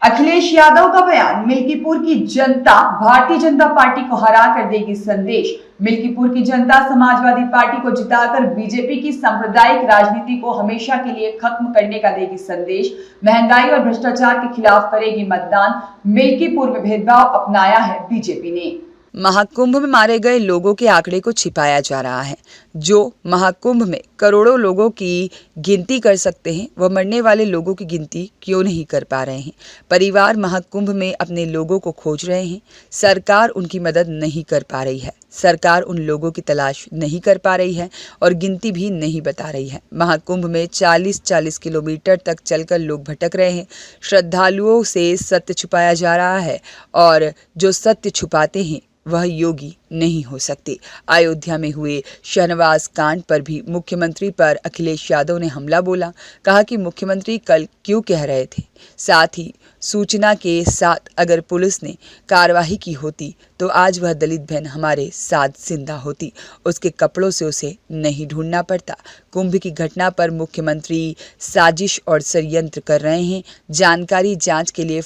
अखिलेश यादव का बयान, मिल्कीपुर की जनता भारतीय जनता पार्टी को हरा कर देगी संदेश। मिल्कीपुर की जनता समाजवादी पार्टी को जिताकर बीजेपी की सांप्रदायिक राजनीति को हमेशा के लिए खत्म करने का देगी संदेश। महंगाई और भ्रष्टाचार के खिलाफ करेगी मतदान। मिल्कीपुर में भेदभाव अपनाया है बीजेपी ने। महाकुंभ में मारे गए लोगों के आंकड़े को छिपाया जा रहा है। जो महाकुंभ में करोड़ों लोगों की गिनती कर सकते हैं, वह मरने वाले लोगों की गिनती क्यों नहीं कर पा रहे हैं। परिवार महाकुंभ में अपने लोगों को खोज रहे हैं। सरकार उनकी मदद नहीं कर पा रही है। सरकार उन लोगों की तलाश नहीं कर पा रही है और गिनती भी नहीं बता रही है। महाकुंभ में 40-40 किलोमीटर तक चलकर लोग भटक रहे हैं। श्रद्धालुओं से सत्य छुपाया जा रहा है और जो सत्य छुपाते हैं वह योगी नहीं हो सकते। अयोध्या में हुए शहनवाज कांड पर भी मुख्यमंत्री पर अखिलेश यादव ने हमला बोला। कहा कि मुख्यमंत्री कल क्यों कह रहे थे। साथ ही सूचना के साथ अगर पुलिस ने कार्रवाई की होती तो आज वह दलित बहन हमारे साथ जिंदा होती। उसके कपड़ों से उसे नहीं ढूंढना पड़ता। कुंभ की घटना पर मुख्यमंत्री साजिश और षड्यंत्र कर रहे हैं। जानकारी जांच के लिए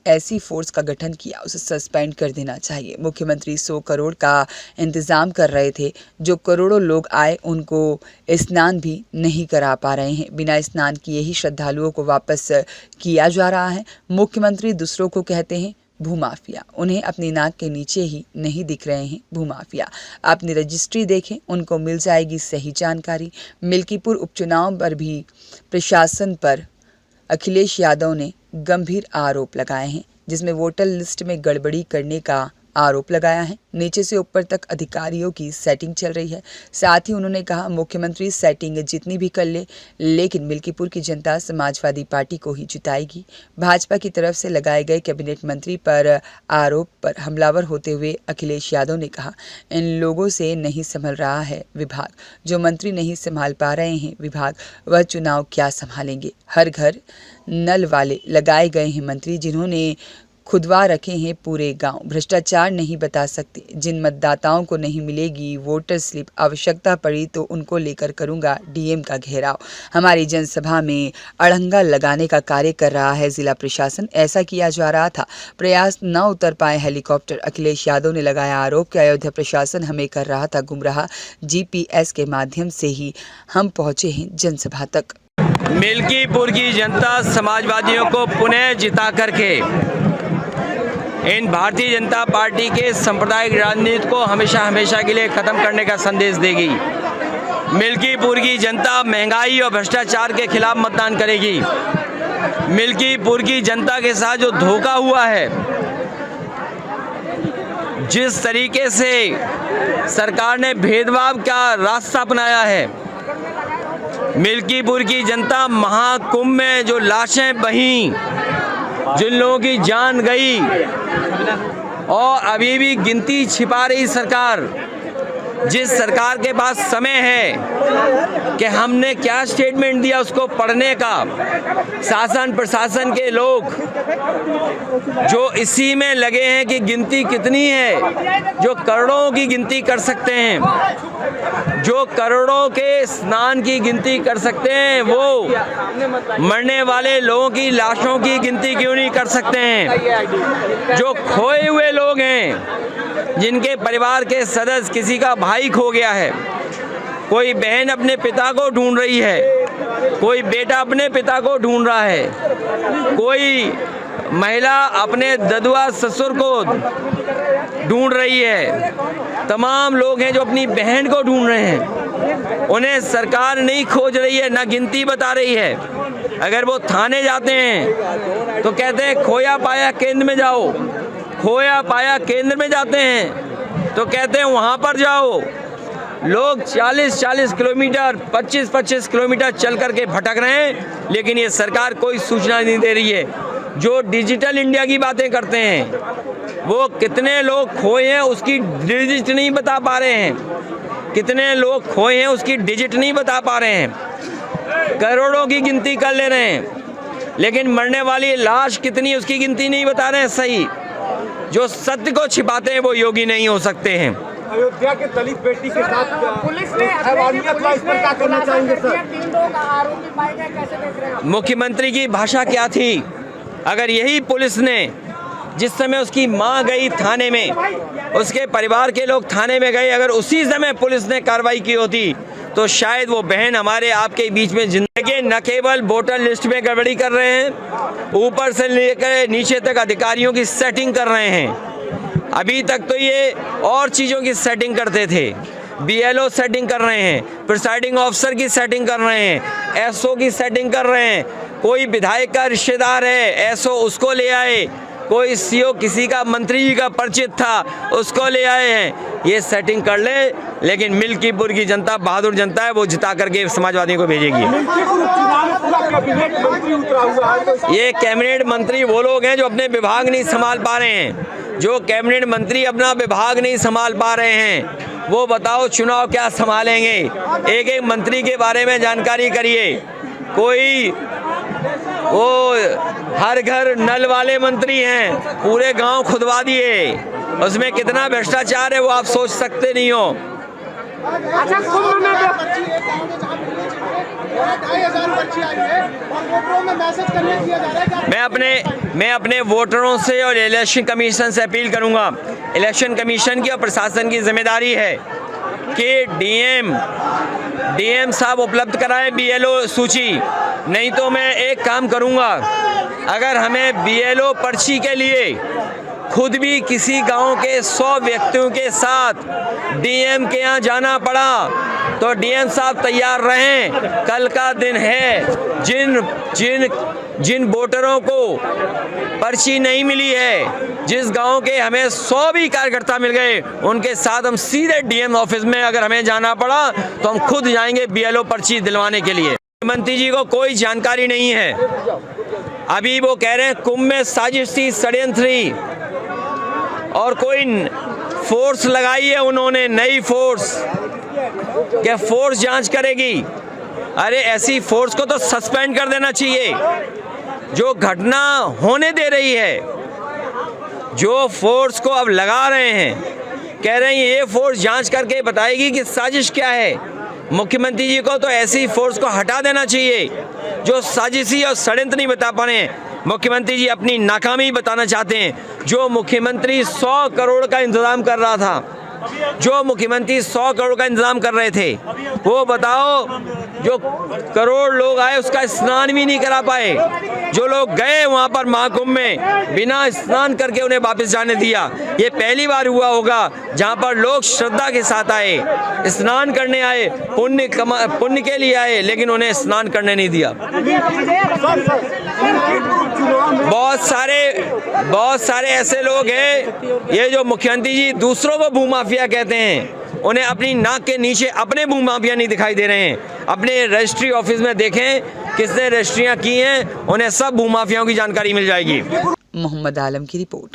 ऐसी फोर्स का गठन किया, उसे सस्पेंड कर देना चाहिए। मुख्यमंत्री 100 करोड़ का इंतजाम कर रहे थे। जो करोड़ों लोग आए उनको स्नान भी नहीं करा पा रहे हैं। बिना स्नान किए ही श्रद्धालुओं को वापस किया जा रहा है। मुख्यमंत्री दूसरों को कहते हैं भूमाफिया, उन्हें अपनी नाक के नीचे ही नहीं दिख रहे हैं भूमाफिया। अपनी रजिस्ट्री देखें, उनको मिल जाएगी सही जानकारी। मिल्कीपुर उपचुनाव पर भी प्रशासन पर अखिलेश यादव ने गंभीर आरोप लगाए हैं, जिसमें वोटर लिस्ट में गड़बड़ी करने का आरोप लगाया है। नीचे से ऊपर तक अधिकारियों की सेटिंग चल रही है। साथ ही उन्होंने कहा मुख्यमंत्री सेटिंग जितनी भी कर ले, लेकिन मिल्कीपुर की जनता समाजवादी पार्टी को ही जिताएगी। भाजपा की तरफ से लगाए गए कैबिनेट मंत्री पर आरोप पर हमलावर होते हुए अखिलेश यादव ने कहा, इन लोगों से नहीं संभल रहा है विभाग। जो मंत्री नहीं संभाल पा रहे हैं विभाग, वह चुनाव क्या संभालेंगे। हर घर नल वाले लगाए गए हैं मंत्री, जिन्होंने खुदवा रखे हैं पूरे गांव। भ्रष्टाचार नहीं बता सकते। जिन मतदाताओं को नहीं मिलेगी वोटर स्लिप, आवश्यकता पड़ी तो उनको लेकर करूंगा डीएम का घेराव। हमारी जनसभा में अड़ंगा लगाने का कार्य कर रहा है जिला प्रशासन। ऐसा किया जा रहा था, प्रयास न उतर पाए हेलीकॉप्टर। अखिलेश यादव ने लगाया आरोप कि अयोध्या प्रशासन हमें कर रहा था गुमराह। जीपीएस के माध्यम से ही हम पहुंचे हैं जनसभा तक। मिल्कीपुर की जनता समाजवादियों को पुनः जिता करके इन भारतीय जनता पार्टी के सांप्रदायिक राजनीति को हमेशा के लिए खत्म करने का संदेश देगी। मिल्कीपुर की जनता महंगाई और भ्रष्टाचार के खिलाफ मतदान करेगी। मिल्कीपुर की जनता के साथ जो धोखा हुआ है, जिस तरीके से सरकार ने भेदभाव का रास्ता अपनाया है, मिल्कीपुर की जनता महाकुंभ में जो लाशें बहीं, जिन लोगों की जान गई और अभी भी गिनती छिपा रही सरकार, जिस सरकार के पास समय है कि हमने क्या स्टेटमेंट दिया उसको पढ़ने का, शासन प्रशासन के लोग जो इसी में लगे हैं कि गिनती कितनी है, जो करोड़ों की गिनती कर सकते हैं, जो करोड़ों के स्नान की गिनती कर सकते हैं, वो मरने वाले लोगों की लाशों की गिनती क्यों नहीं कर सकते हैं। जो खोए हुए लोग हैं, जिनके परिवार के सदस्य, किसी का भाई खो गया है, कोई बहन अपने पिता को ढूंढ रही है, कोई बेटा अपने पिता को ढूंढ रहा है, कोई महिला अपने ददुआ ससुर को ढूंढ रही है, तमाम लोग हैं जो अपनी बहन को ढूंढ रहे हैं। उन्हें सरकार नहीं खोज रही है, ना गिनती बता रही है। अगर वो थाने जाते हैं तो कहते हैं खोया पाया केंद्र में जाओ, खोया पाया केंद्र में जाते हैं तो कहते हैं वहाँ पर जाओ। लोग 40-40 किलोमीटर, 25-25 किलोमीटर चल करके भटक रहे हैं, लेकिन ये सरकार कोई सूचना नहीं दे रही है। जो डिजिटल इंडिया की बातें करते हैं, वो कितने लोग खोए हैं उसकी डिजिट नहीं बता पा रहे हैं। कितने लोग खोए हैं उसकी डिजिट नहीं बता पा रहे हैं। करोड़ों की गिनती कर ले रहे हैं, लेकिन मरने वाली लाश कितनी उसकी गिनती नहीं बता रहे हैं सही। जो सत्य को छिपाते हैं वो योगी नहीं हो सकते हैं। अयोध्या के दलित बेटी के साथ पुलिस ने क्या करना चाहेंगे सर? मुख्यमंत्री की भाषा क्या थी? अगर यही पुलिस ने जिस समय उसकी मां गई थाने में, उसके परिवार के लोग थाने में गए, अगर उसी समय पुलिस ने कार्रवाई की होती तो शायद वो बहन हमारे आपके बीच में जिंदगी। न केवल वोटर लिस्ट में गड़बड़ी कर रहे हैं, ऊपर से लेकर नीचे तक अधिकारियों की सेटिंग कर रहे हैं। अभी तक तो ये और चीज़ों की सेटिंग करते थे, BLO सेटिंग कर रहे हैं, प्रिसाइडिंग ऑफिसर की सेटिंग कर रहे हैं, SO की सेटिंग कर रहे हैं। कोई विधायक का रिश्तेदार है, SO उसको ले आए, कोई CO किसी का मंत्री जी का परिचित था उसको ले आए हैं। ये सेटिंग कर ले, लेकिन मिल्कीपुर की जनता बहादुर जनता है, वो जिता करके समाजवादियों को भेजेगी। ये कैबिनेट मंत्री वो लोग हैं जो अपने विभाग नहीं संभाल पा रहे हैं। जो कैबिनेट मंत्री अपना विभाग नहीं संभाल पा रहे हैं, वो बताओ चुनाव क्या संभालेंगे। एक एक मंत्री के बारे में जानकारी करिए। कोई वो हर घर नल वाले मंत्री हैं, पूरे गांव खुदवा दिए, उसमें कितना भ्रष्टाचार है वो आप सोच सकते नहीं हो। अच्छा, कुंभ में 2,500 पर्ची आई है और वोटरों में मैसेज करने दिया जा रहा है। मैं अपने वोटरों से और इलेक्शन कमीशन से अपील करूंगा। इलेक्शन कमीशन की और प्रशासन की जिम्मेदारी है कि डीएम साहब उपलब्ध कराएं BLO सूची। नहीं तो मैं एक काम करूंगा, अगर हमें BLO पर्ची के लिए खुद भी किसी गांव के 100 व्यक्तियों के साथ DM के यहाँ जाना पड़ा तो DM साहब तैयार रहें। कल का दिन है, जिन वोटरों को पर्ची नहीं मिली है, जिस गांव के हमें 100 भी कार्यकर्ता मिल गए, उनके साथ हम सीधे DM ऑफिस में अगर हमें जाना पड़ा तो हम खुद जाएंगे BLO पर्ची दिलवाने के लिए। मुख्यमंत्री जी को कोई जानकारी नहीं है। अभी वो कह रहे हैं कुंभ में साजिश थी, षड्यंत्र थी और कोई फोर्स लगाई है उन्होंने, नई फोर्स। क्या फोर्स जांच करेगी? अरे ऐसी फोर्स को तो सस्पेंड कर देना चाहिए जो घटना होने दे रही है। जो फोर्स को अब लगा रहे हैं, कह रहे हैं ये फोर्स जांच करके बताएगी कि साजिश क्या है। मुख्यमंत्री जी को तो ऐसी फोर्स को हटा देना चाहिए जो साजिशी और षड्यंत्र नहीं बता पा रहे हैं। मुख्यमंत्री जी अपनी नाकामी बताना चाहते हैं। जो मुख्यमंत्री 100 करोड़ का इंतजाम कर रहा था, जो मुख्यमंत्री 100 करोड़ का इंतजाम कर रहे थे, वो बताओ जो करोड़ लोग आए उसका स्नान भी नहीं करा पाए। जो लोग गए वहाँ पर महाकुंभ में बिना स्नान करके उन्हें वापस जाने दिया। ये पहली बार हुआ होगा जहाँ पर लोग श्रद्धा के साथ आए, स्नान करने आए, पुण्य के लिए आए, लेकिन उन्हें स्नान करने नहीं दिया। बहुत सारे ऐसे लोग हैं, ये जो मुख्यमंत्री जी दूसरों को भूमाफिया कहते हैं, उन्हें अपनी नाक के नीचे अपने भूमाफिया नहीं दिखाई दे रहे हैं। अपने रजिस्ट्री ऑफिस में देखें किसने रजिस्ट्रियां की हैं, उन्हें सब भूमाफियाओं की जानकारी मिल जाएगी। मोहम्मद आलम की रिपोर्ट।